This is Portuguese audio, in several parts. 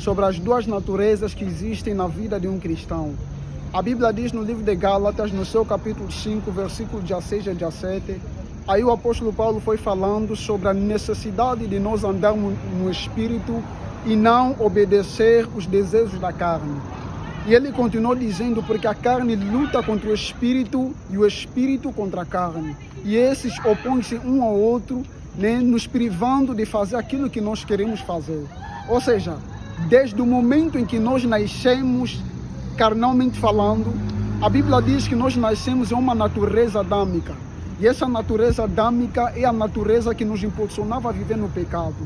sobre as duas naturezas que existem na vida de um cristão. A Bíblia diz no livro de Gálatas, no seu capítulo 5, versículo 16 a 17, aí o apóstolo Paulo foi falando sobre a necessidade de nós andarmos no Espírito e não obedecer os desejos da carne. E ele continuou dizendo, porque a carne luta contra o Espírito e o Espírito contra a carne. E esses opõem-se um ao outro, né, nos privando de fazer aquilo que nós queremos fazer. Ou seja, desde o momento em que nós nascemos, carnalmente falando, a Bíblia diz que nós nascemos em uma natureza adâmica. E essa natureza adâmica é a natureza que nos impulsionava a viver no pecado.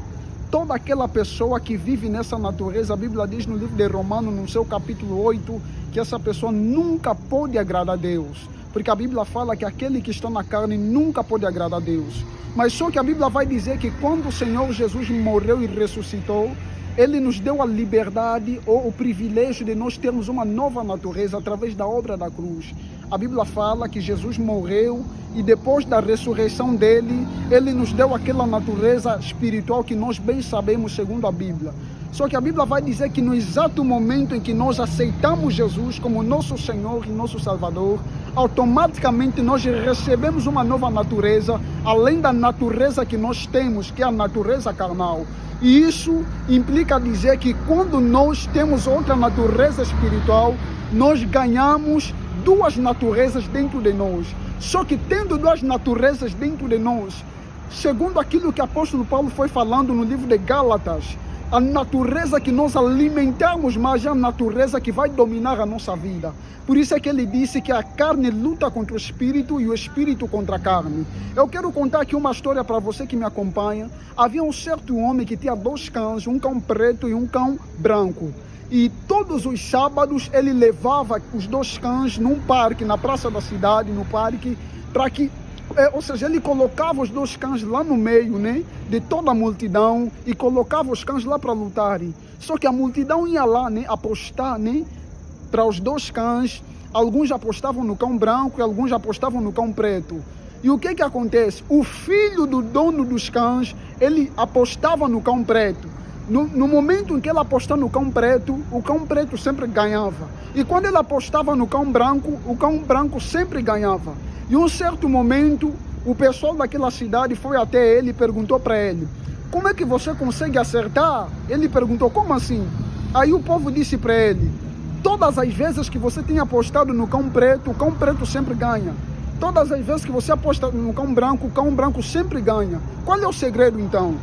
Toda aquela pessoa que vive nessa natureza, a Bíblia diz no livro de Romanos, no seu capítulo 8, que essa pessoa nunca pode agradar a Deus. Porque a Bíblia fala que aquele que está na carne nunca pode agradar a Deus. Mas só que a Bíblia vai dizer que quando o Senhor Jesus morreu e ressuscitou, Ele nos deu a liberdade ou o privilégio de nós termos uma nova natureza através da obra da cruz. A Bíblia fala que Jesus morreu e depois da ressurreição dele, ele nos deu aquela natureza espiritual que nós bem sabemos segundo a Bíblia. Só que a Bíblia vai dizer que no exato momento em que nós aceitamos Jesus como nosso Senhor e nosso Salvador, automaticamente nós recebemos uma nova natureza, além da natureza que nós temos, que é a natureza carnal. E isso implica dizer que quando nós temos outra natureza espiritual, nós ganhamos duas naturezas dentro de nós. Só que tendo duas naturezas dentro de nós, segundo aquilo que o apóstolo Paulo foi falando no livro de Gálatas, a natureza que nós alimentamos mais é a natureza que vai dominar a nossa vida. Por isso é que ele disse que a carne luta contra o espírito e o espírito contra a carne. Eu quero contar aqui uma história para você que me acompanha. Havia um certo homem que tinha dois cães, um cão preto e um cão branco. E todos os sábados ele levava os dois cães num parque, na praça da cidade, no parque, para que, ou seja, ele colocava os dois cães lá no meio, né, de toda a multidão e colocava os cães lá para lutarem. Só que a multidão ia lá, né, apostar, né, para os dois cães. Alguns apostavam no cão branco e alguns apostavam no cão preto. E o que acontece? O filho do dono dos cães, ele apostava no cão preto. No momento em que ele apostava no cão preto sempre ganhava. E quando ele apostava no cão branco sempre ganhava. E um certo momento, o pessoal daquela cidade foi até ele e perguntou para ele: como é que você consegue acertar? Ele perguntou: como assim? Aí o povo disse para ele: todas as vezes que você tem apostado no cão preto sempre ganha. Todas as vezes que você aposta no cão branco sempre ganha. Qual é o segredo então?